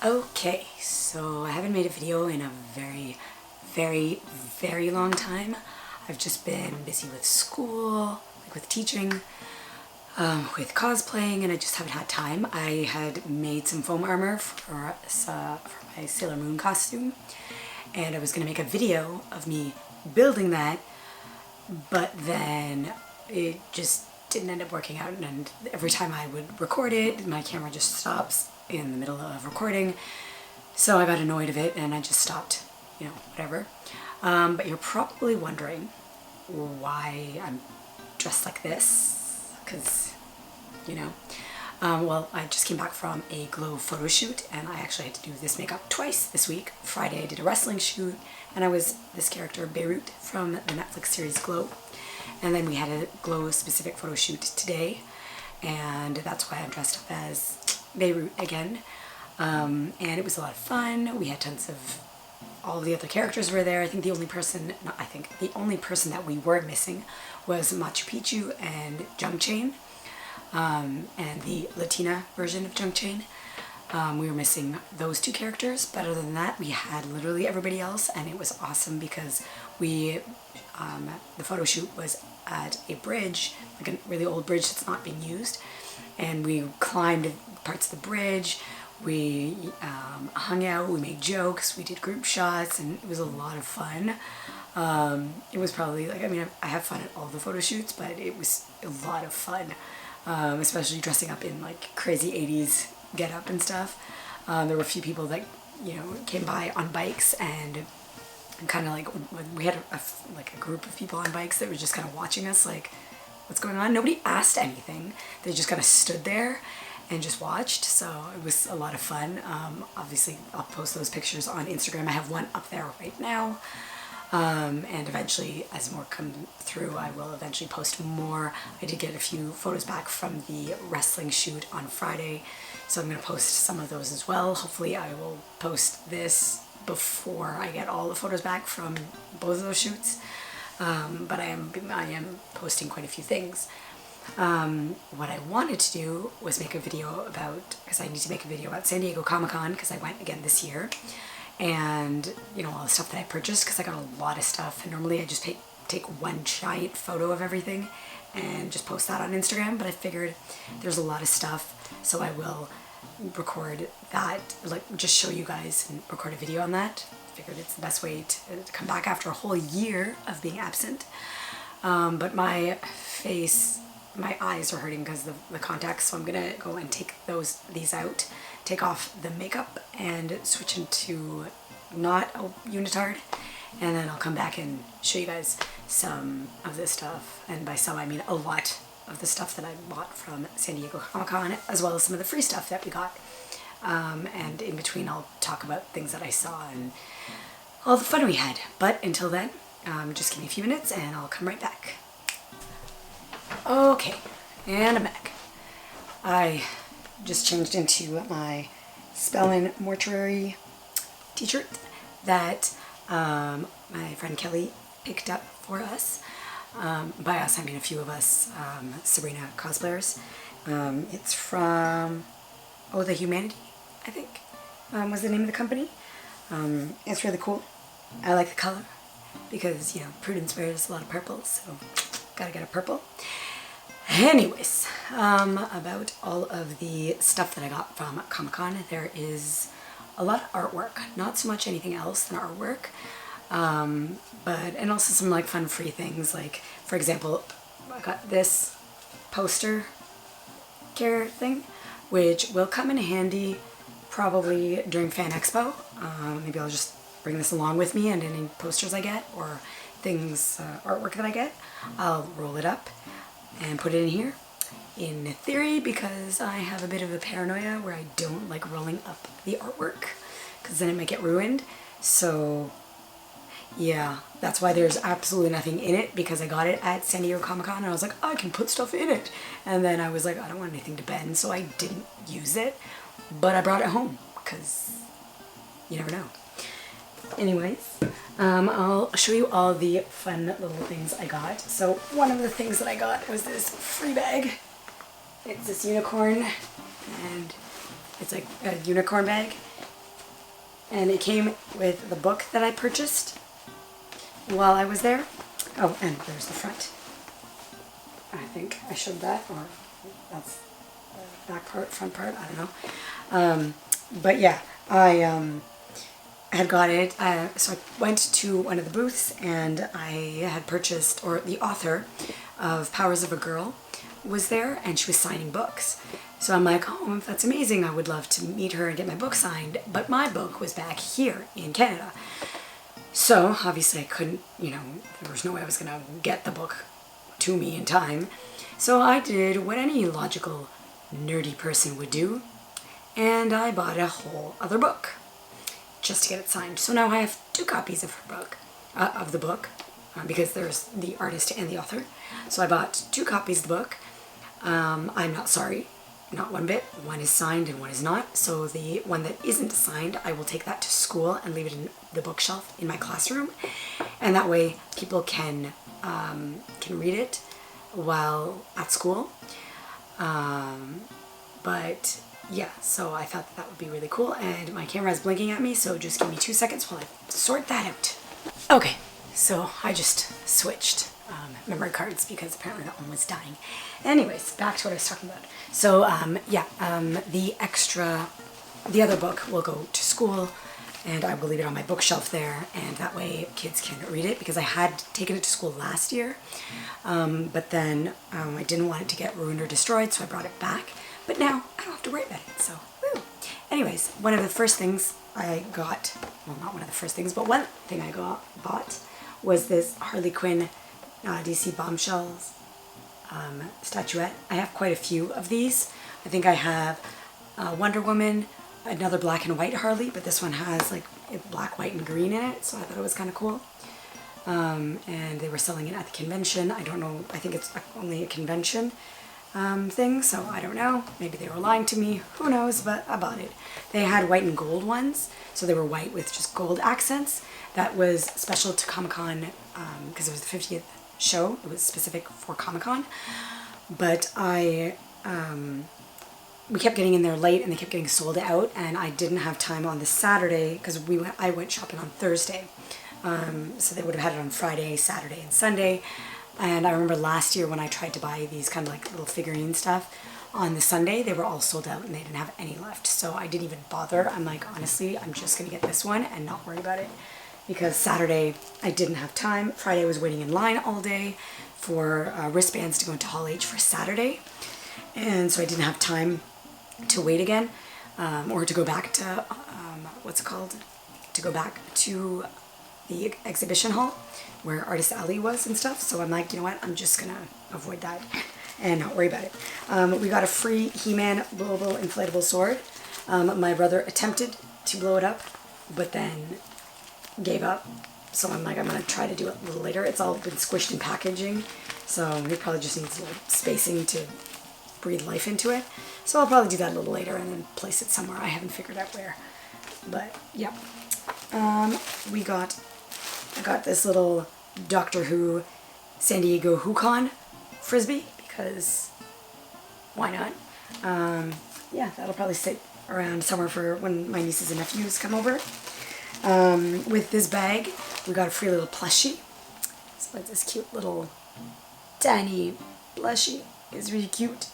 Okay, so I haven't made a video in a very long time. I've just been busy with school, like with teaching, with cosplaying, and I just haven't had time. I had made some foam armor for my Sailor Moon costume, and I was going to make a video of me building that, but then it just didn't end up working out, and every time I would record it, my camera just stops in the middle of recording, so I got annoyed of it and I just stopped, whatever. But you're probably wondering why I'm dressed like this, because, well, I just came back from a Glow photo shoot, and I actually had to do this makeup twice this week. Friday I did a wrestling shoot, and I was this character, Beirut, from the Netflix series Glow. And then we had a Glow specific photo shoot today, and that's why I'm dressed up as Beirut again. And it was a lot of fun. We had tons of, all the other characters were there. I think the only person that we were missing was Machu Picchu and Jung-Chain, and the Latina version of Jung-Chain. We were missing those two characters, but other than that, we had literally everybody else, and it was awesome because the photo shoot was at a bridge, like a really old bridge that's not being used, and we climbed parts of the bridge, we hung out, we made jokes, we did group shots, and it was a lot of fun. It was probably, I have fun at all the photo shoots, but it was a lot of fun, especially dressing up in like crazy 80s get up and stuff. There were a few people that, came by on bikes, and kind of like, when we had a group of people on bikes that were just kind of watching us, like, what's going on? Nobody asked anything. They just kind of stood there and just watched, so it was a lot of fun. Obviously, I'll post those pictures on Instagram. I have one up there right now, and eventually, as more come through, I will eventually post more. I did get a few photos back from the wrestling shoot on Friday, so I'm going to post some of those as well. Hopefully, I will post this before I get all the photos back from both of those shoots, but I am posting quite a few things. What I wanted to do was make a video about, because I need to make a video about San Diego Comic-Con, because I went again this year, and all the stuff that I purchased, because I got a lot of stuff, and normally I just take one giant photo of everything and just post that on Instagram, but I figured there's a lot of stuff, so I will record that, just show you guys and record a video on that. I figured it's the best way to come back after a whole year of being absent. But my eyes are hurting because of the contacts, so I'm gonna go and take these out, take off the makeup, and switch into not a unitard, and then I'll come back and show you guys some of this stuff, and by some I mean a lot of the stuff that I bought from San Diego Comic-Con, as well as some of the free stuff that we got. And in between I'll talk about things that I saw and all the fun we had. But until then, just give me a few minutes and I'll come right back. Okay, and I'm back. I just changed into my Spellman Mortuary t-shirt that my friend Kelly picked up for us. By us, I mean a few of us, Sabrina cosplayers. It's from, The Humanity, I think, was the name of the company. It's really cool. I like the color because, Prudence wears a lot of purple, so gotta get a purple. Anyways, about all of the stuff that I got from Comic-Con, there is a lot of artwork, not so much anything else than artwork. And also some fun free things, like for example, I got this poster care thing, which will come in handy probably during Fan Expo. Maybe I'll just bring this along with me, and any posters I get or things, artwork that I get, I'll roll it up and put it in here. In theory, because I have a bit of a paranoia where I don't like rolling up the artwork, because then it might get ruined. So yeah, that's why there's absolutely nothing in it, because I got it at San Diego Comic-Con and I was like, I can put stuff in it. And then I was like, I don't want anything to bend, so I didn't use it. But I brought it home, because you never know. Anyways, I'll show you all the fun little things I got. So one of the things that I got was this free bag. It's this unicorn, and it's like a unicorn bag, And it came with the book that I purchased while I was there. Oh, and there's the front. I think I showed that, or that's the back part, front part, I don't know. But yeah, I had got it. So I went to one of the booths and I had purchased, or the author of Powers of a Girl was there and she was signing books. So I'm like, oh, that's amazing. I would love to meet her and get my book signed. But my book was back here in Canada. So obviously I couldn't, there was no way I was going to get the book to me in time. So I did what any logical, nerdy person would do. And I bought a whole other book just to get it signed. So now I have 2 copies of her book, of the book, because there's the artist and the author. So I bought 2 copies of the book. I'm not sorry, not one bit. One is signed and one is not. So the one that isn't signed, I will take that to school and leave it in the bookshelf in my classroom. And that way people can read it while at school. But yeah, so I thought that would be really cool, and my camera is blinking at me, so just give me 2 seconds while I sort that out. Okay, so I just switched memory cards because apparently that one was dying. Anyways, back to what I was talking about. So the other book will go to school, and I will leave it on my bookshelf there, and that way kids can read it, because I had taken it to school last year, but then I didn't want it to get ruined or destroyed, so I brought it back. But now I don't have to worry about it, so woo. Anyways, one of the first things I got, well, not one of the first things, but one thing I bought was this Harley Quinn DC Bombshells statuette. I have quite a few of these. I think I have Wonder Woman, another black and white Harley, but this one has like black, white, and green in it, so I thought it was kind of cool. And they were selling it at the convention. I don't know, I think it's only a convention thing, so I don't know. Maybe they were lying to me, who knows, but I bought it. They had white and gold ones, so they were white with just gold accents. That was special to Comic-Con, because it was the 50th show. It was specific for Comic-Con. But we kept getting in there late and they kept getting sold out, and I didn't have time on the Saturday, because I went shopping on Thursday. So they would have had it on Friday, Saturday, and Sunday. And I remember last year when I tried to buy these kind of like little figurine stuff on the Sunday, they were all sold out and they didn't have any left. So I didn't even bother. I'm like, honestly, I'm just going to get this one and not worry about it. Because Saturday, I didn't have time. Friday, I was waiting in line all day for wristbands to go into Hall H for Saturday. And so I didn't have time to wait again, or to go back to, to go back to the exhibition hall where Artist Alley was and stuff. So I'm like, you know what, I'm just gonna avoid that and not worry about it. We got a free He-Man blowable inflatable sword. My brother attempted to blow it up, but then gave up. So I'm like, I'm gonna try to do it a little later. It's all been squished in packaging, so it probably just needs a little spacing to breathe life into it. So I'll probably do that a little later and then place it somewhere. I haven't figured out where, but yeah. I got this little Doctor Who San Diego Who-Con frisbee, because why not? Yeah, that'll probably sit around somewhere for when my nieces and nephews come over. With this bag, we got a free little plushie. So it's this cute little tiny plushie. It's really cute.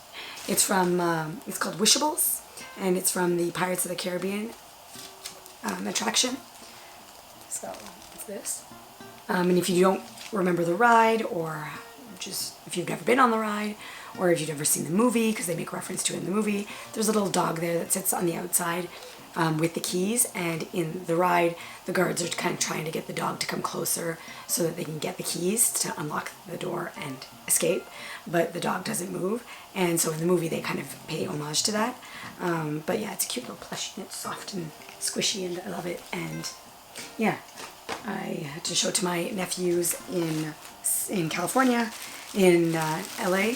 It's from, it's called Wishables, and it's from the Pirates of the Caribbean attraction. So it's this. And if you don't remember the ride, or just if you've never been on the ride, or if you've never seen the movie, because they make reference to it in the movie, there's a little dog there that sits on the outside with the keys, and in the ride, the guards are kind of trying to get the dog to come closer so that they can get the keys to unlock the door and escape, but the dog doesn't move, and so in the movie they kind of pay homage to that. But yeah, it's a cute little plushie, and it's soft and squishy, and I love it. And yeah, I had to show it to my nephews in California, in LA,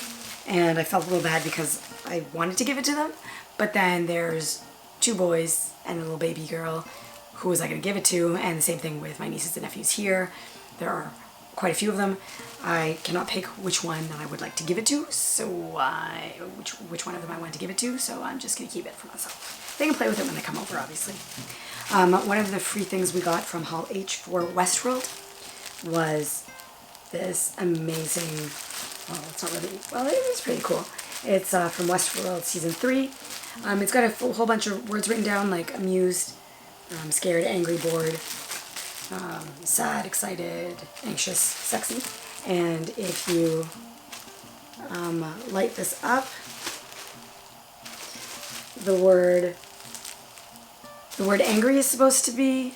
and I felt a little bad because I wanted to give it to them, but then there's 2 boys and a little baby girl. Who was I going to give it to? And the same thing with my nieces and nephews here. There are quite a few of them. I cannot pick which one that I would like to give it to, so which one of them I want to give it to, so I'm just going to keep it for myself. They can play with it when they come over, obviously. One of the free things we got from Hall H for Westworld was this amazing, well, it's not really, well, it is pretty cool. It's from Westworld Season 3. It's got a whole bunch of words written down, like amused, scared, angry, bored, sad, excited, anxious, sexy. And if you light this up, the word angry is supposed to be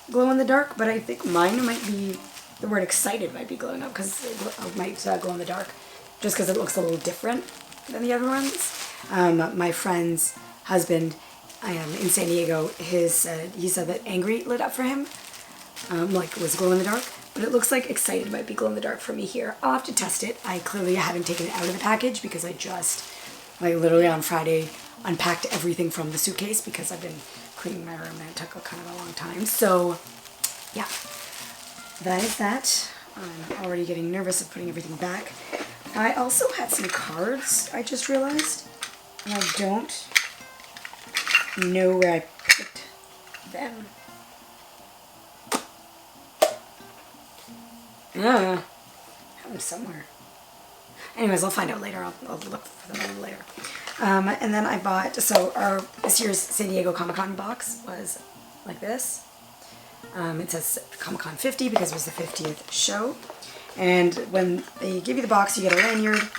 glow in the dark, but I think mine might be, the word excited might be glowing up, because it might glow in the dark, just because it looks a little different than the other ones. My friend's husband in San Diego, he said that angry lit up for him, like was glow in the dark, but it looks like excited might be glow in the dark for me here. I'll have to test it. I clearly haven't taken it out of the package because I just, like literally on Friday, unpacked everything from the suitcase because I've been cleaning my room and it took kind of a long time. So yeah, that is that. I'm already getting nervous of putting everything back. I also had some cards, I just realized, and I don't know where I put them. I have them somewhere. Anyways, I'll find out later. I'll look for them a little later. And then I bought, so this year's San Diego Comic-Con box was like this. It says Comic-Con 50 because it was the 50th show. And when they give you the box, you get a lanyard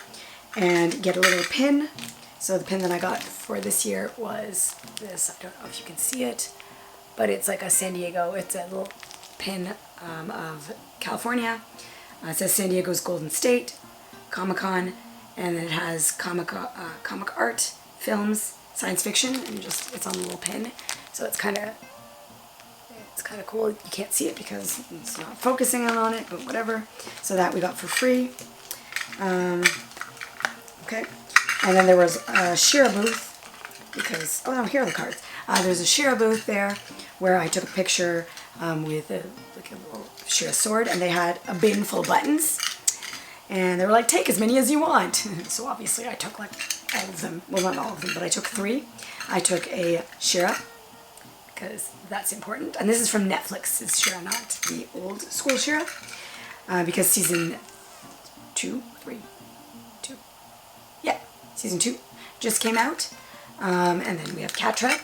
and get a little pin. So the pin that I got for this year was this. I don't know if you can see it, but it's like a San Diego, it's a little pin of California. It says San Diego's Golden State, Comic-Con, and it has comic art, films, science fiction, and just it's on a little pin. So it's kind of cool. You can't see it because it's not focusing on it, but whatever. So that we got for free. Okay. And then there was a Shira booth because, oh no, here are the cards. There's a Shira booth there where I took a picture with a little Shira sword, and they had a bin full of buttons. And they were like, take as many as you want. So obviously I took like all of them. Well, not all of them, but I took 3. I took a Shira, because that's important. And this is from Netflix. It's Shira, not the old school Shira. Because season 2, 3, 2. Yeah, season 2 just came out. And then we have Catra,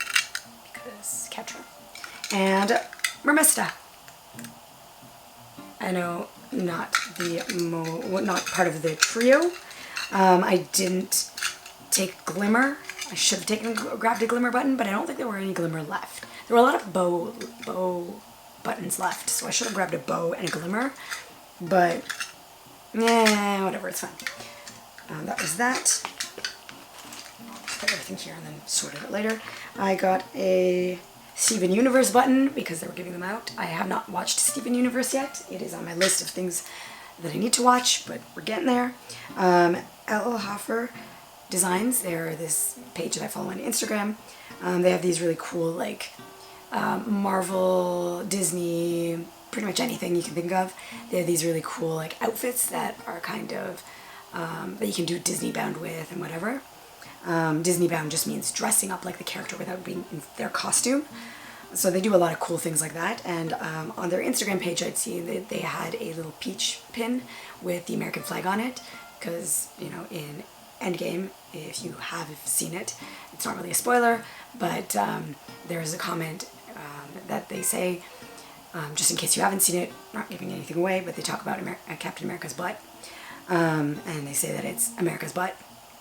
because Catra. And Mermista. I know, not part of the trio. I didn't take Glimmer. I should have grabbed a Glimmer button, but I don't think there were any Glimmer left. There were a lot of bow buttons left, so I should have grabbed a bow and a Glimmer, but whatever, it's fine. That was that. I'll put everything here and then sort it out later. I got a Steven Universe button because they were giving them out. I have not watched Steven Universe yet. It is on my list of things that I need to watch, but we're getting there. L. Hoffer Designs, they're this page that I follow on Instagram. They have these really cool, like, Marvel, Disney, pretty much anything you can think of. They have these really cool, like, outfits that are kind of, that you can do Disney bound with and whatever. Disney bound just means dressing up like the character without being in their costume. So they do a lot of cool things like that. And on their Instagram page, I'd see that they had a little peach pin with the American flag on it. Because, you know, in Endgame, if you have seen it, it's not really a spoiler, but there is a comment that they say, just in case you haven't seen it, not giving anything away, but they talk about Captain America's butt. And they say that it's America's butt.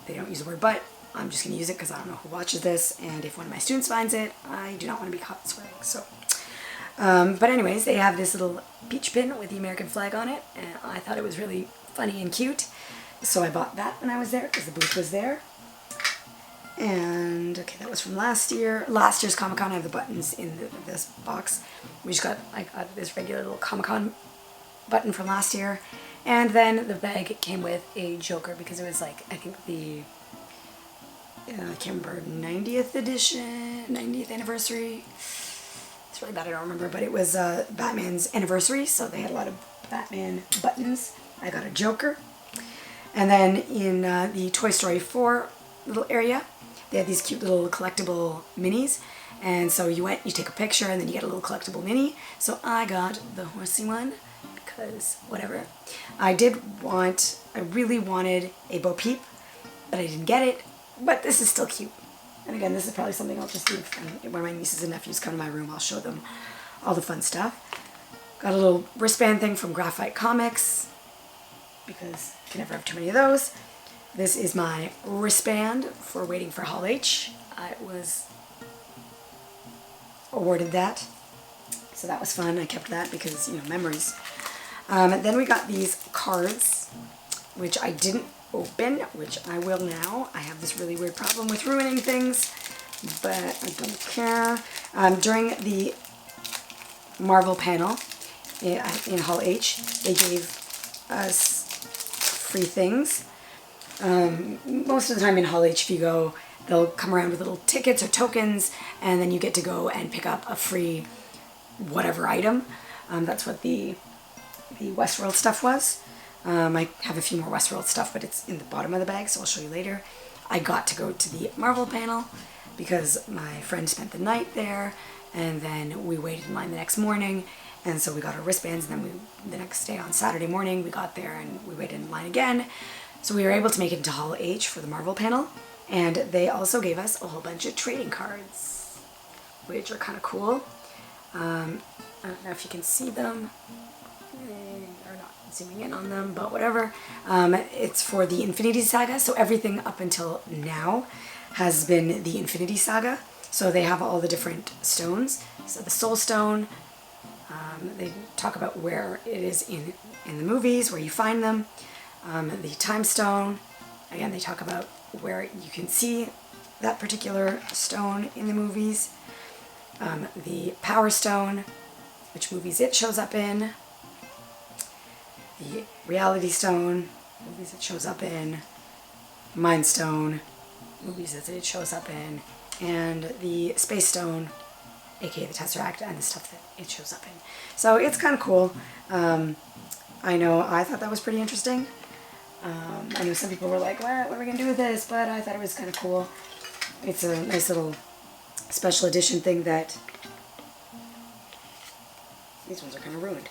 They don't use the word butt. I'm just going to use it because I don't know who watches this, and if one of my students finds it, I do not want to be caught swearing. So, but anyways, they have this little peach pin with the American flag on it, and I thought it was really funny and cute. So I bought that when I was there because the booth was there. And okay, that was from last year. Last year's Comic-Con, I have the buttons in this box. We just got like this regular little Comic-Con button from last year. And then the bag came with a Joker because it was like, I think the, I can't remember, 90th edition, 90th anniversary. It's really bad, I don't remember, but it was Batman's anniversary, so they had a lot of Batman buttons. I got a Joker. And then in the Toy Story 4 little area, they had these cute little collectible minis. And so you take a picture, and then you get a little collectible mini. So I got the horsey one, because whatever. I really wanted a Bo Peep, but I didn't get it. But this is still cute. And again, this is probably something I'll just leave. And when my nieces and nephews come to my room, I'll show them all the fun stuff. Got a little wristband thing from Graphite Comics, because you can never have too many of those. This is my wristband for waiting for Hall H. I was awarded that, so that was fun. I kept that because, you know, memories. Then we got these cards, which I didn't open, which I will now. I have this really weird problem with ruining things, but I don't care. During the Marvel panel in Hall H, they gave us free things. Most of the time in Hall H, if you go, they'll come around with little tickets or tokens, and then you get to go and pick up a free whatever item. That's what the Westworld stuff was. I have a few more Westworld stuff, but it's in the bottom of the bag, so I'll show you later. I got to go to the Marvel panel because my friend spent the night there, and then we waited in line the next morning, and so we got our wristbands, and then the next day on Saturday morning we got there and we waited in line again. So we were able to make it into Hall H for the Marvel panel, and they also gave us a whole bunch of trading cards, which are kind of cool. I don't know if you can see them, or not zooming in on them, but whatever. It's for the Infinity Saga, so everything up until now has been the Infinity Saga. So they have all the different stones. So the Soul Stone, they talk about where it is in the movies, where you find them. The Time Stone, again, they talk about where you can see that particular stone in the movies. The Power Stone, which movies it shows up in. The Reality Stone, movies it shows up in. Mind Stone, movies that it shows up in. And the Space Stone, aka the Tesseract, and the stuff that it shows up in. So it's kind of cool. I thought that was pretty interesting. I know some people were like, what are we going to do with this? But I thought it was kind of cool. It's a nice little special edition thing that, these ones are kind of ruined,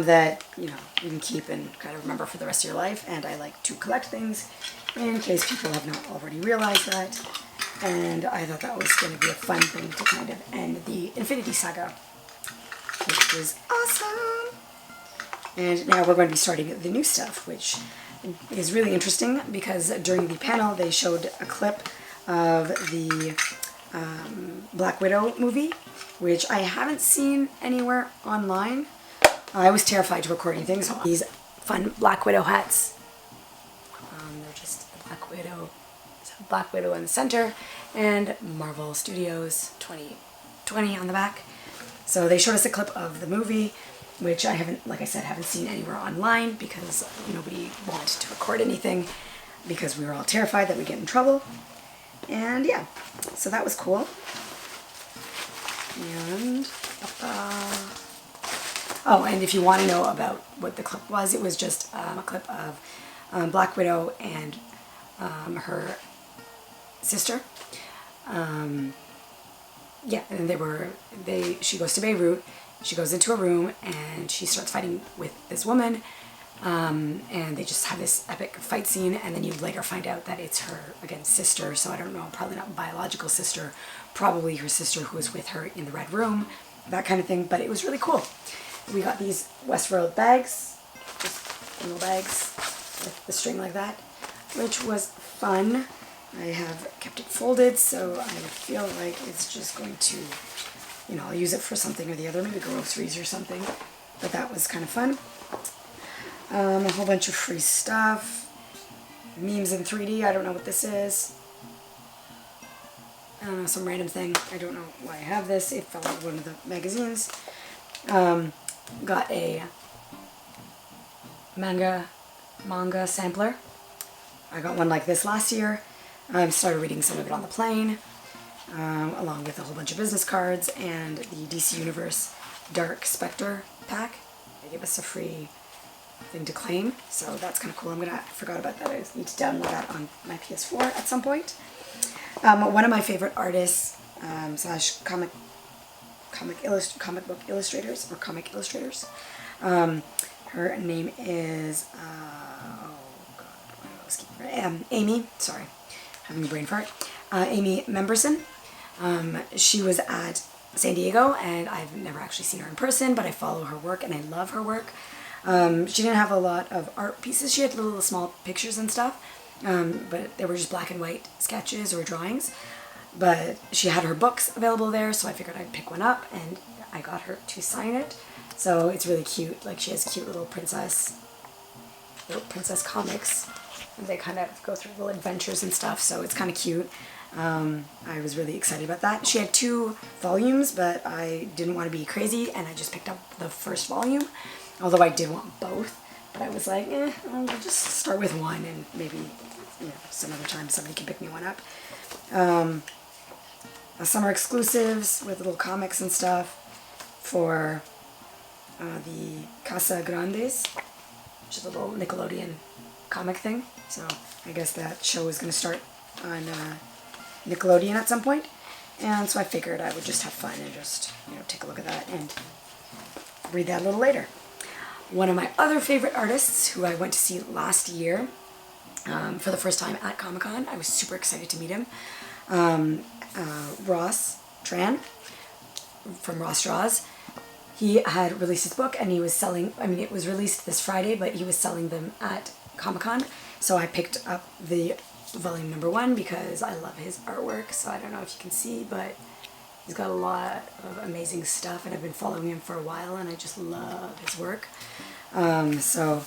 that, you know, you can keep and kind of remember for the rest of your life. And I like to collect things in case people have not already realized that. And I thought that was going to be a fun thing to kind of end the Infinity Saga, which was awesome. And now we're going to be starting the new stuff, which is really interesting because during the panel they showed a clip of the Black Widow movie, which I haven't seen anywhere online. I was terrified to record anything, so these fun Black Widow hats. They're just Black Widow. Black Widow in the center, and Marvel Studios 2020 on the back. So they showed us a clip of the movie, which I haven't, like I said, haven't seen anywhere online because nobody wanted to record anything because we were all terrified that we'd get in trouble. And yeah, so that was cool. And oh, and if you want to know about what the clip was, it was just a clip of Black Widow and her sister. Yeah, and she goes to Beirut, she goes into a room and she starts fighting with this woman, and they just have this epic fight scene, and then you later find out that it's her, again, sister, so I don't know, probably not biological sister, probably her sister who was with her in the Red Room, that kind of thing, but it was really cool. We got these Westworld bags, just little bags with the string like that, which was fun. I have kept it folded, so I feel like it's just going to, I'll use it for something or the other, maybe groceries or something, but that was kind of fun. A whole bunch of free stuff, memes in 3D, I don't know what this is. I don't know, some random thing, I don't know why I have this, it fell out of one of the magazines. Got a manga sampler. I got one like this last year. I started reading some of it on the plane, along with a whole bunch of business cards and the DC Universe Dark Spectre pack. They gave us a free thing to claim, so that's kind of cool. I forgot about that. I need to download that on my PS4 at some point. One of my favorite artists slash comic book illustrators, or comic illustrators. Her name is Amy. Sorry, having a brain fart. Amy Memberson. She was at San Diego, and I've never actually seen her in person, but I follow her work and I love her work. She didn't have a lot of art pieces. She had little small pictures and stuff, but they were just black and white sketches or drawings. But she had her books available there, so I figured I'd pick one up, and I got her to sign it. So it's really cute. Like, she has cute little princess comics, and they kind of go through little adventures and stuff, so it's kind of cute. I was really excited about that. She had 2 volumes, but I didn't want to be crazy, and I just picked up the first volume, although I did want both. But I was like, I'll just start with one, and maybe, some other time somebody can pick me one up. Summer exclusives with little comics and stuff for the Casa Grandes, which is a little Nickelodeon comic thing. So I guess that show is going to start on Nickelodeon at some point. And so I figured I would just have fun and just, take a look at that and read that a little later. One of my other favorite artists, who I went to see last year for the first time at Comic-Con, I was super excited to meet him, Tran from Ross Draws. He had released his book, and he was selling, it was released this Friday, but he was selling them at Comic-Con. So I picked up the volume number 1 because I love his artwork. So I don't know if you can see, but he's got a lot of amazing stuff, and I've been following him for a while, and I just love his work. So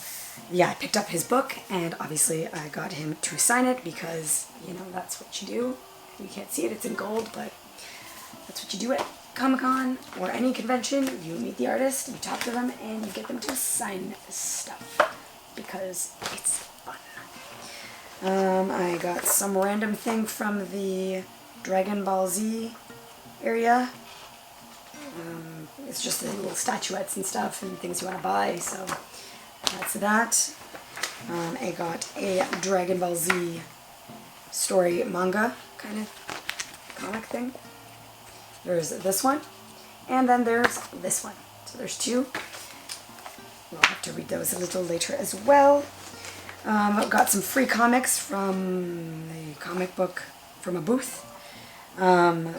yeah, I picked up his book, and obviously I got him to sign it because, that's what you do. You can't see it, it's in gold, but that's what you do at Comic-Con or any convention. You meet the artist, you talk to them, and you get them to sign stuff because it's fun. I got some random thing from the Dragon Ball Z area. It's just the little statuettes and stuff and things you want to buy, so that's that. I got a Dragon Ball Z story manga kind of comic thing. There's this one, and then there's this one. So there's 2. We'll have to read those a little later as well. I've got some free comics from the comic book from a booth. The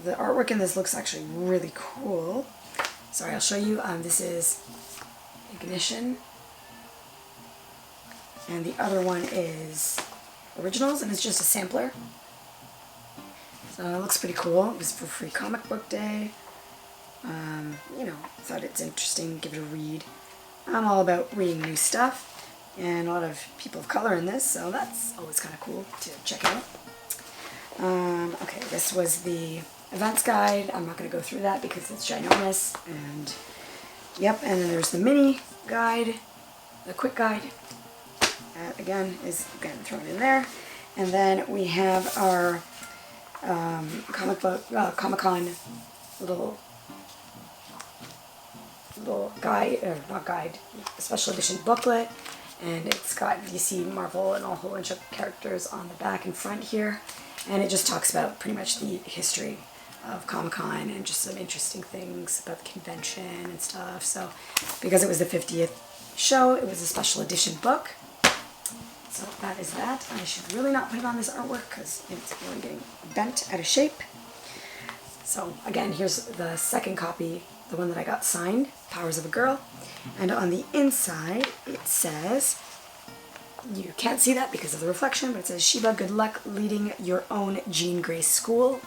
artwork in this looks actually really cool. Sorry, I'll show you. This is Ignition, and the other one is Originals, and it's just a sampler. So it looks pretty cool. It was for Free Comic Book Day. Thought it's interesting, give it a read. I'm all about reading new stuff, and a lot of people of color in this, so that's always kind of cool to check out. Okay, this was the events guide. I'm not going to go through that because it's ginormous, and yep, and then there's the mini guide, the quick guide. That again is thrown in there, and then we have our Comic-Con little guide, or not guide, special edition booklet, and it's got DC, Marvel, and a whole bunch of characters on the back and front here, and it just talks about pretty much the history of Comic-Con and just some interesting things about the convention and stuff. So because it was the 50th show, it was a special edition book. So that is that. I should really not put it on this artwork because it's really getting bent out of shape. So again, here's the second copy, the one that I got signed, Powers of a Girl. And on the inside, it says, you can't see that because of the reflection, but it says, Sheba, good luck leading your own Jean Grey school.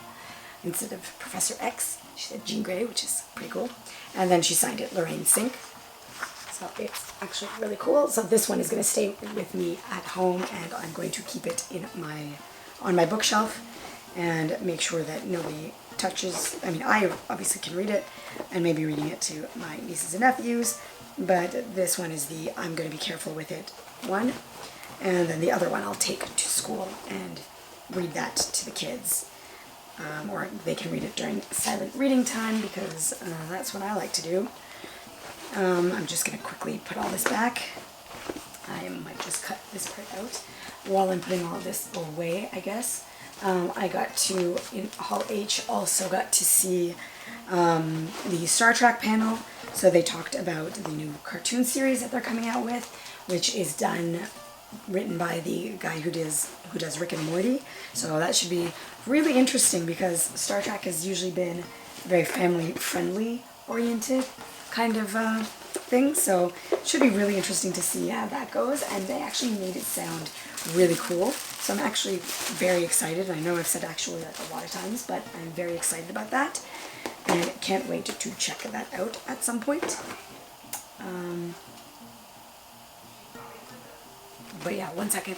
Instead of Professor X, she said Jean Grey, which is pretty cool. And then she signed it, Lorraine Sink. So it's actually really cool. So this one is going to stay with me at home, and I'm going to keep it on my bookshelf and make sure that nobody touches. I obviously can read it and maybe reading it to my nieces and nephews, but this one is the I'm going to be careful with it one, and then the other one I'll take to school and read that to the kids, or they can read it during silent reading time because that's what I like to do. I'm just going to quickly put all this back I might just cut this part out while I'm putting all this away, I guess. I got to, in Hall H, also got to see the Star Trek panel. So they talked about the new cartoon series that they're coming out with, which is written by the guy who does Rick and Morty. So that should be really interesting because Star Trek has usually been very family-friendly oriented kind of thing. So it should be really interesting to see how that goes. And they actually made it sound really cool. So I'm actually very excited. I know I've said actually like a lot of times, but I'm very excited about that. And can't wait to check that out at some point. But yeah, 1 second.